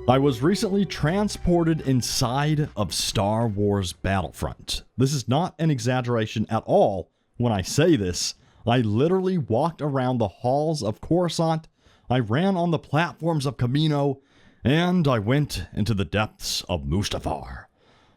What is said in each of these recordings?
I was recently transported inside of Star Wars Battlefront. This is not an exaggeration at all when I say this. I literally walked around the halls of Coruscant, I ran on the platforms of Kamino, and I went into the depths of Mustafar.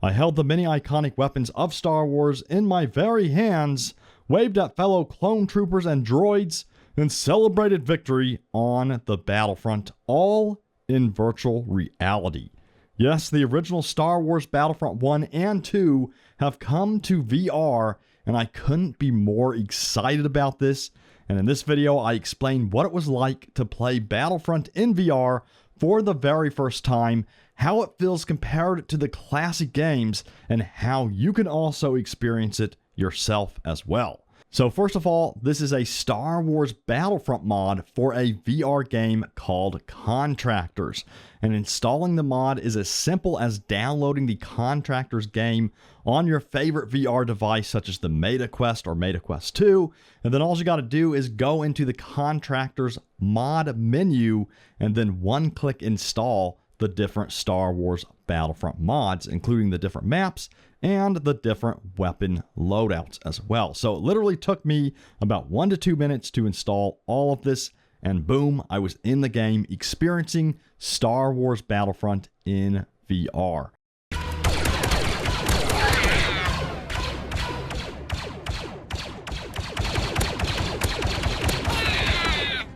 I held the many iconic weapons of Star Wars in my very hands, waved at fellow clone troopers and droids, and celebrated victory on the battlefront, all in virtual reality. Yes, the original Star Wars Battlefront 1 and 2 have come to VR, and I couldn't be more excited about this. And in this video, I explain what it was like to play Battlefront in VR for the very first time, how it feels compared to the classic games, and how you can also experience it yourself as well. So first of all, this is a Star Wars Battlefront mod for a VR game called Contractors. And installing the mod is as simple as downloading the Contractors game on your favorite VR device, such as the MetaQuest or MetaQuest 2. And then all you got to do is go into the Contractors mod menu and then one-click install the different Star Wars Battlefront mods, including the different maps and the different weapon loadouts as well. So it literally took me about 1 to 2 minutes to install all of this, and boom, I was in the game experiencing Star Wars Battlefront in VR.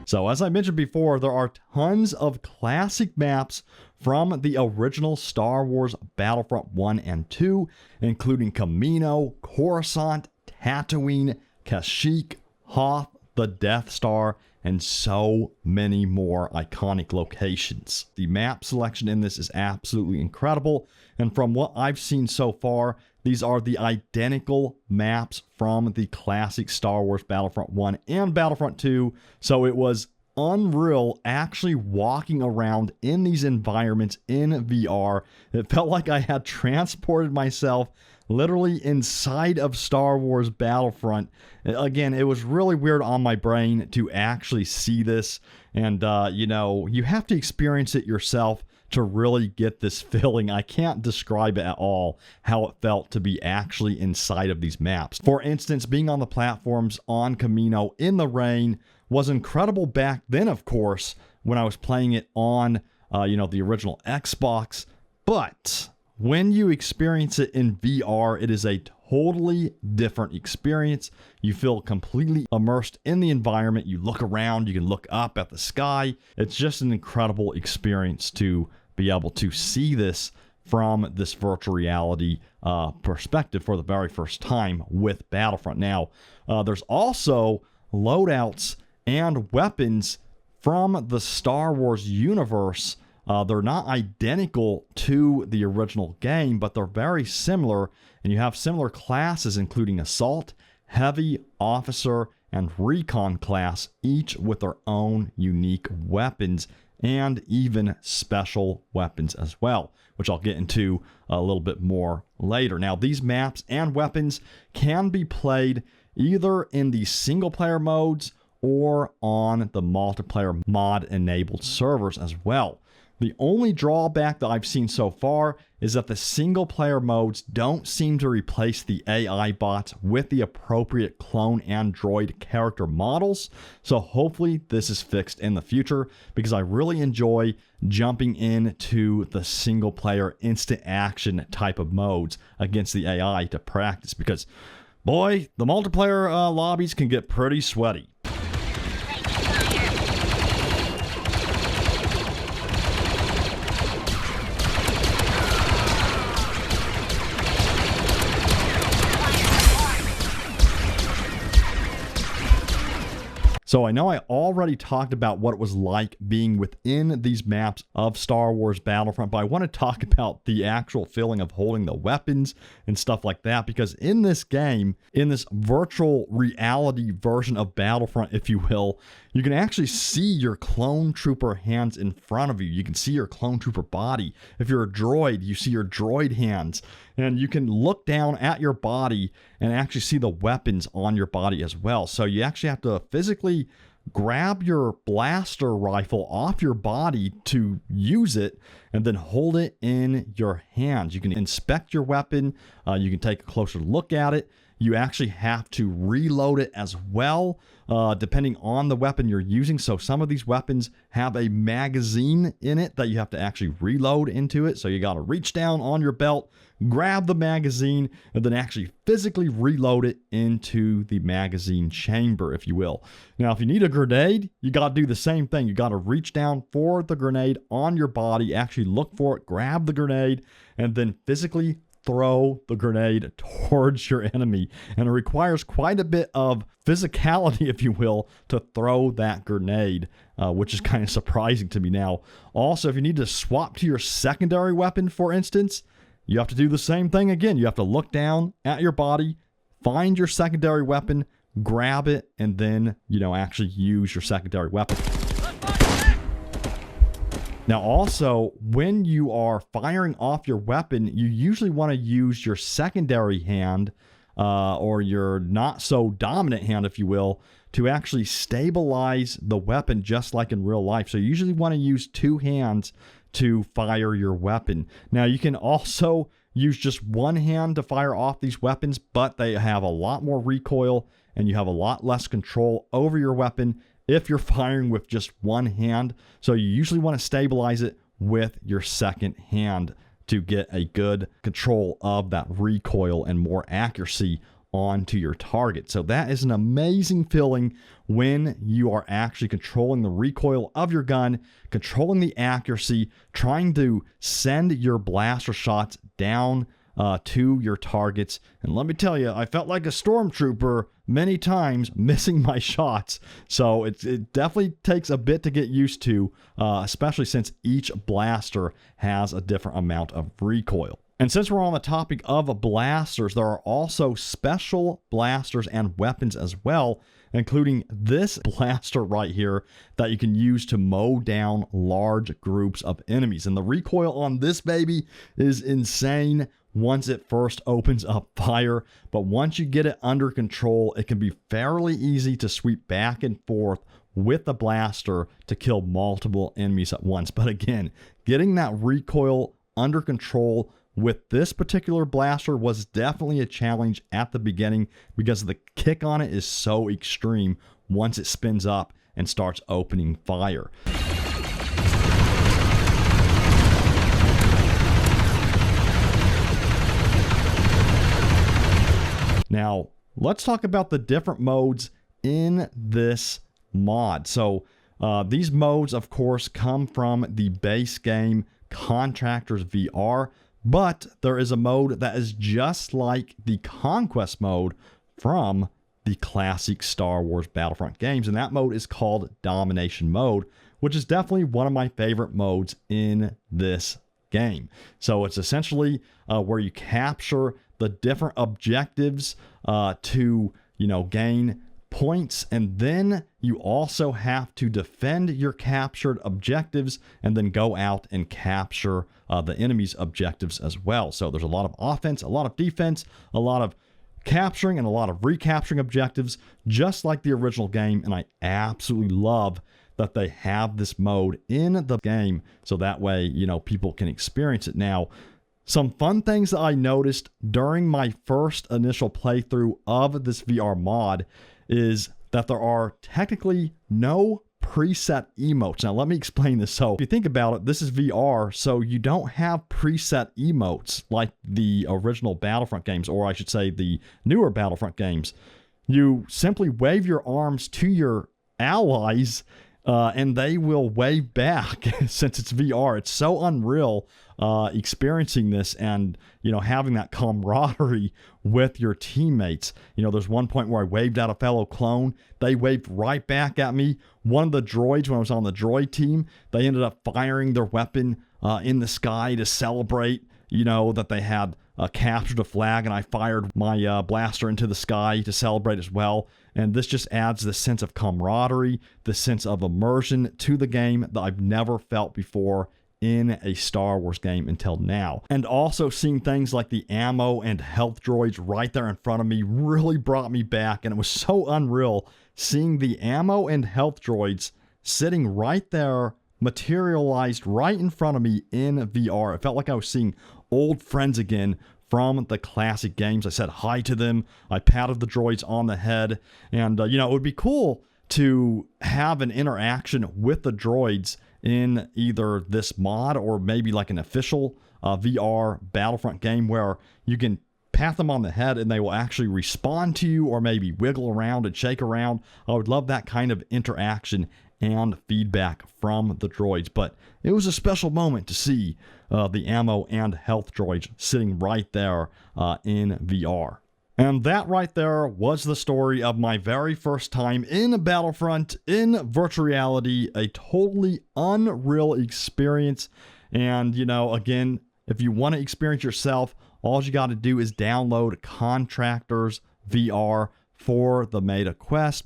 So as I mentioned before, there are tons of classic maps from the original Star Wars Battlefront 1 and 2, including Kamino, Coruscant, Tatooine, Kashyyyk, Hoth, the Death Star, and so many more iconic locations. The map selection in this is absolutely incredible, and from what I've seen so far, these are the identical maps from the classic Star Wars Battlefront 1 and Battlefront 2, so it was unreal actually walking around in these environments in VR. It felt like I had transported myself literally inside of Star Wars Battlefront. Again, it was really weird on my brain to actually see this, and you know, you have to experience it yourself to really get this feeling. I can't describe it at all how it felt to be actually inside of these maps. For instance, being on the platforms on Kamino in the rain was incredible back then, of course, when I was playing it on, you know, the original Xbox. But when you experience it in VR, it is a totally different experience. You feel completely immersed in the environment. You look around, you can look up at the sky. It's just an incredible experience to be able to see this from this virtual reality perspective for the very first time with Battlefront. Now, there's also loadouts and weapons from the Star Wars universe. They're not identical to the original game, but they're very similar, and you have similar classes, including Assault, Heavy, Officer, and Recon class, each with their own unique weapons and even special weapons as well, which I'll get into a little bit more later. Now, these maps and weapons can be played either in the single-player modes or on the multiplayer mod-enabled servers as well. The only drawback that I've seen so far is that the single-player modes don't seem to replace the AI bots with the appropriate clone and droid character models. So hopefully this is fixed in the future, because I really enjoy jumping into the single-player instant action type of modes against the AI to practice, because boy, the multiplayer lobbies can get pretty sweaty. So I know I already talked about what it was like being within these maps of Star Wars Battlefront, but I want to talk about the actual feeling of holding the weapons and stuff like that, because in this game, in this virtual reality version of Battlefront, if you will, you can actually see your clone trooper hands in front of you. You can see your clone trooper body. If you're a droid, you see your droid hands. And you can look down at your body and actually see the weapons on your body as well. So you actually have to physically grab your blaster rifle off your body to use it, and then hold it in your hands. You can inspect your weapon. You can take a closer look at it. You actually have to reload it as well, depending on the weapon you're using. So some of these weapons have a magazine in it that you have to actually reload into it. So you got to reach down on your belt, grab the magazine, and then actually physically reload it into the magazine chamber, if you will. Now, if you need a grenade, you got to do the same thing. You got to reach down for the grenade on your body, actually look for it, grab the grenade, and then physically throw the grenade towards your enemy. And it requires quite a bit of physicality, if you will, to throw that grenade, which is kind of surprising to me now. Also, if you need to swap to your secondary weapon, for instance, you have to do the same thing again. You have to look down at your body, find your secondary weapon, grab it, and then, actually use your secondary weapon. Now, also, when you are firing off your weapon, you usually want to use your secondary hand, or your not so dominant hand, if you will, to actually stabilize the weapon just like in real life. So you usually want to use two hands to fire your weapon. Now, you can also use just one hand to fire off these weapons, but they have a lot more recoil and you have a lot less control over your weapon if you're firing with just one hand. So you usually want to stabilize it with your second hand to get a good control of that recoil and more accuracy onto your target. So that is an amazing feeling when you are actually controlling the recoil of your gun, controlling the accuracy, trying to send your blaster shots down to your targets. And let me tell you, I felt like a stormtrooper many times missing my shots. So it definitely takes a bit to get used to, especially since each blaster has a different amount of recoil. And since we're on the topic of blasters, there are also special blasters and weapons as well, including this blaster right here that you can use to mow down large groups of enemies. And the recoil on this baby is insane once it first opens up fire, but once you get it under control, it can be fairly easy to sweep back and forth with the blaster to kill multiple enemies at once. But again, getting that recoil under control with this particular blaster was definitely a challenge at the beginning because the kick on it is so extreme once it spins up and starts opening fire. Now, let's talk about the different modes in this mod. So these modes, of course, come from the base game Contractors VR, but there is a mode that is just like the Conquest mode from the classic Star Wars Battlefront games, and that mode is called Domination mode, which is definitely one of my favorite modes in this game. So it's essentially where you capture the different objectives to, gain points, and then you also have to defend your captured objectives and then go out and capture the enemy's objectives as well. So there's a lot of offense, a lot of defense, a lot of capturing and a lot of recapturing objectives, just like the original game. And I absolutely love that they have this mode in the game so that way, people can experience it. Now, some fun things that I noticed during my first initial playthrough of this VR mod is that there are technically no preset emotes. Now, let me explain this. So if you think about it, this is VR, so you don't have preset emotes like the original Battlefront games, or I should say the newer Battlefront games. You simply wave your arms to your allies and they will wave back. Since it's VR, it's so unreal experiencing this and, having that camaraderie with your teammates. There's one point where I waved at a fellow clone. They waved right back at me. One of the droids, when I was on the droid team, they ended up firing their weapon in the sky to celebrate, that they had captured a flag, and I fired my blaster into the sky to celebrate as well. And this just adds this sense of camaraderie, this sense of immersion to the game that I've never felt before in a Star Wars game until now. And also seeing things like the ammo and health droids right there in front of me really brought me back, and it was so unreal seeing the ammo and health droids sitting right there, materialized right in front of me in VR. It felt like I was seeing old friends again from the classic games. I said hi to them, I patted the droids on the head, and you know, it would be cool to have an interaction with the droids in either this mod or maybe like an official VR Battlefront game where you can pat them on the head and they will actually respond to you, or maybe wiggle around and shake around. I would love that kind of interaction and feedback from the droids. But it was a special moment to see the ammo and health droids sitting right there in VR. And that right there was the story of my very first time in Battlefront in virtual reality. A totally unreal experience. And, you know, again, if you want to experience yourself, all you got to do is download Contractors VR for the Meta Quest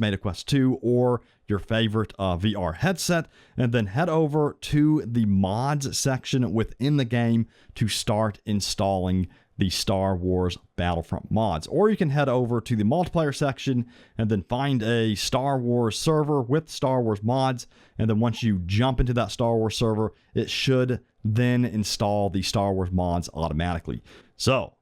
2, or your favorite VR headset, and then head over to the mods section within the game to start installing the Star Wars Battlefront mods. Or you can head over to the multiplayer section and then find a Star Wars server with Star Wars mods, and then once you jump into that Star Wars server, it should then install the Star Wars mods automatically. So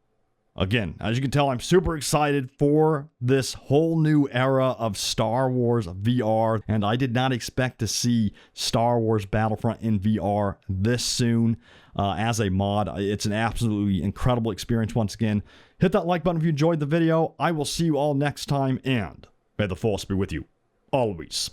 again, as you can tell, I'm super excited for this whole new era of Star Wars VR, and I did not expect to see Star Wars Battlefront in VR this soon as a mod. It's an absolutely incredible experience once again. Hit that like button if you enjoyed the video. I will see you all next time, and may the Force be with you always.